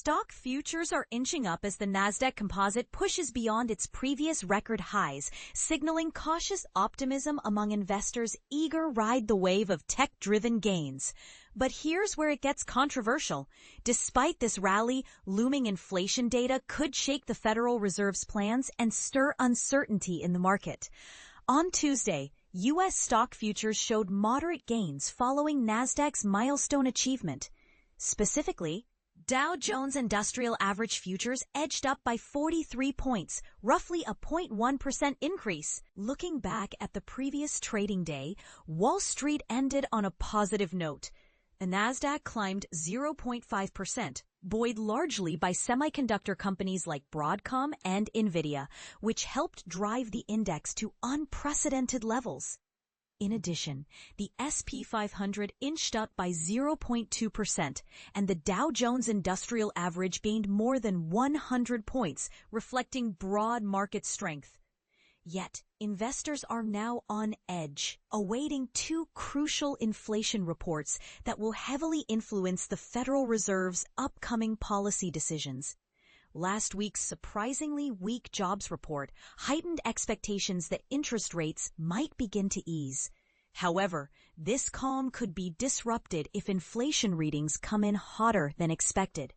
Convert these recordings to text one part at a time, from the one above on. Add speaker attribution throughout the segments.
Speaker 1: Stock futures are inching up as the Nasdaq Composite pushes beyond its previous record highs, signaling cautious optimism among investors eager to ride the wave of tech-driven gains. But here's where it gets controversial. Despite this rally, looming inflation data could shake the Federal Reserve's plans and stir uncertainty in the market. On Tuesday, U.S. stock futures showed moderate gains following Nasdaq's milestone achievement. Specifically, Dow Jones Industrial Average Futures edged up by 43 points, roughly a 0.1% increase. Looking back at the previous trading day, Wall Street ended on a positive note. The Nasdaq climbed 0.5%, buoyed largely by semiconductor companies like Broadcom and Nvidia, which helped drive the index to unprecedented levels. In addition, the S&P 500 inched up by 0.2%, and the Dow Jones Industrial Average gained more than 100 points, reflecting broad market strength. Yet, investors are now on edge, awaiting two crucial inflation reports that will heavily influence the Federal Reserve's upcoming policy decisions. Last week's surprisingly weak jobs report heightened expectations that interest rates might begin to ease. However, this calm could be disrupted if inflation readings come in hotter than expected.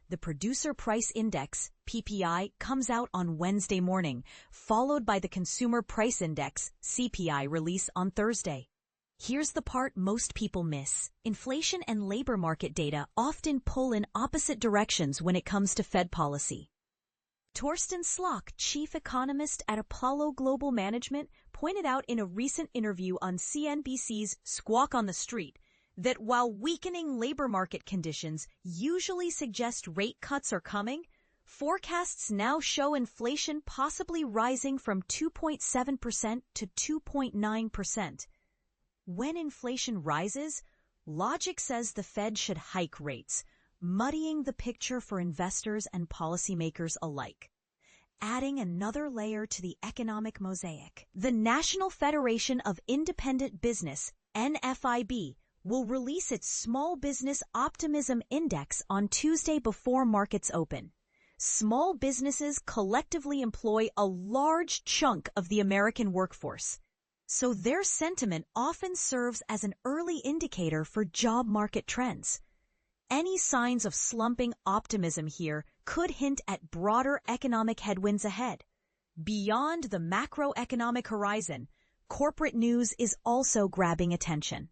Speaker 1: The Producer Price Index, PPI, comes out on Wednesday morning, followed by the Consumer Price Index, CPI, release on Thursday. Here's the part most people miss. Inflation and labor market data often pull in opposite directions when it comes to Fed policy. Torsten Slok, chief economist at Apollo Global Management, pointed out in a recent interview on CNBC's Squawk on the Street that while weakening labor market conditions usually suggest rate cuts are coming, forecasts now show inflation possibly rising from 2.7% to 2.9%. When inflation rises, logic says the Fed should hike rates, muddying the picture for investors and policymakers alike. Adding another layer to the economic mosaic, the National Federation of Independent Business, NFIB, will release its Small Business Optimism Index on Tuesday before markets open. Small businesses collectively employ a large chunk of the American workforce, so their sentiment often serves as an early indicator for job market trends. Any signs of slumping optimism here could hint at broader economic headwinds ahead. Beyond the macroeconomic horizon, corporate news is also grabbing attention.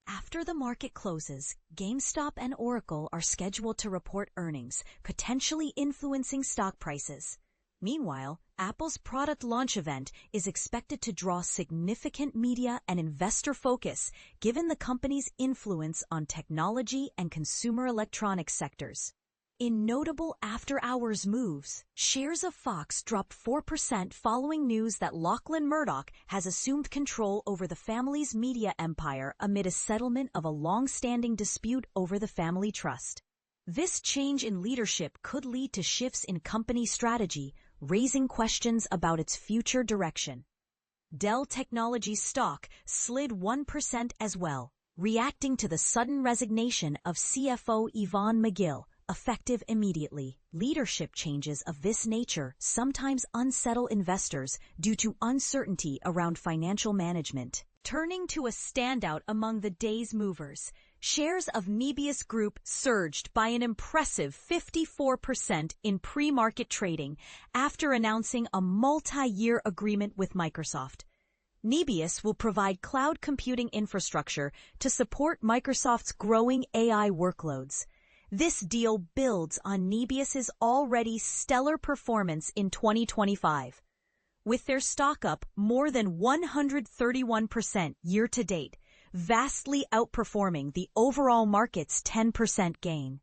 Speaker 1: After the market closes, GameStop and Oracle are scheduled to report earnings, potentially influencing stock prices. Meanwhile, Apple's product launch event is expected to draw significant media and investor focus given the company's influence on technology and consumer electronics sectors. In notable after-hours moves, shares of Fox dropped 4% following news that Lachlan Murdoch has assumed control over the family's media empire amid a settlement of a long-standing dispute over the family trust. This change in leadership could lead to shifts in company strategy, raising questions about its future direction. Dell Technologies stock slid 1% as well, reacting to the sudden resignation of CFO Yvonne McGill, effective immediately. Leadership changes of this nature sometimes unsettle investors due to uncertainty around financial management. Turning to a standout among the day's movers, shares of Nebius Group surged by an impressive 54% in pre-market trading after announcing a multi-year agreement with Microsoft. Nebius will provide cloud computing infrastructure to support Microsoft's growing AI workloads. This deal builds on Nebius's already stellar performance in 2025. With their stock up more than 131% year-to-date, vastly outperforming the overall market's 10% gain.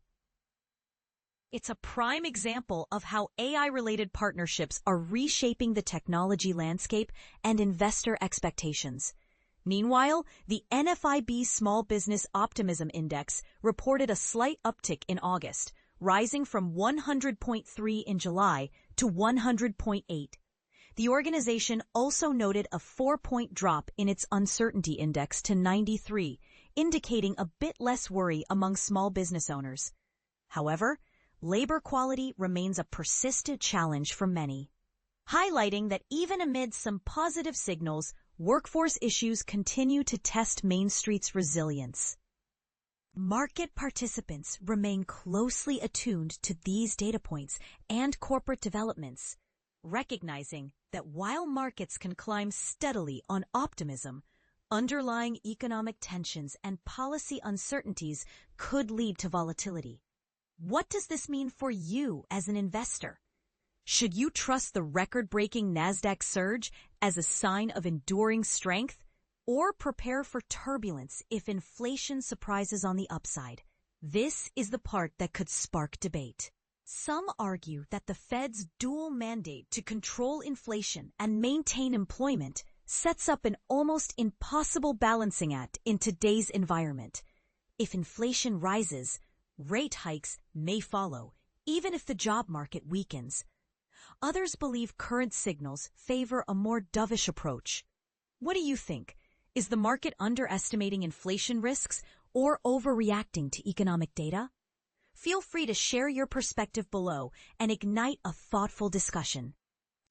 Speaker 1: It's a prime example of how AI-related partnerships are reshaping the technology landscape and investor expectations. Meanwhile, the NFIB Small Business Optimism Index reported a slight uptick in August, rising from 100.3 in July to 100.8. The organization also noted a 4-point drop in its uncertainty index to 93, indicating a bit less worry among small business owners. However, labor quality remains a persistent challenge for many, highlighting that even amid some positive signals, workforce issues continue to test Main Street's resilience. Market participants remain closely attuned to these data points and corporate developments, recognizing that while markets can climb steadily on optimism, underlying economic tensions and policy uncertainties could lead to volatility. What does this mean for you as an investor? Should you trust the record-breaking Nasdaq surge as a sign of enduring strength, or prepare for turbulence if inflation surprises on the upside? This is the part that could spark debate. Some argue that the Fed's dual mandate to control inflation and maintain employment sets up an almost impossible balancing act in today's environment. If inflation rises, rate hikes may follow, even if the job market weakens. Others believe current signals favor a more dovish approach. What do you think? Is the market underestimating inflation risks or overreacting to economic data? Feel free to share your perspective below and ignite a thoughtful discussion.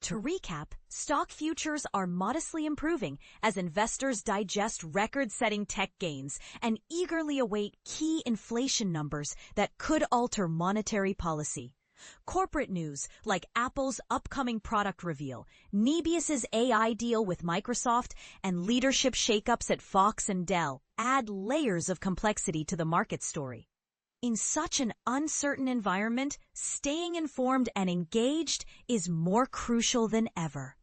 Speaker 1: To recap, stock futures are modestly improving as investors digest record-setting tech gains and eagerly await key inflation numbers that could alter monetary policy. Corporate news like Apple's upcoming product reveal, Nebius's AI deal with Microsoft, and leadership shakeups at Fox and Dell add layers of complexity to the market story. In such an uncertain environment, staying informed and engaged is more crucial than ever.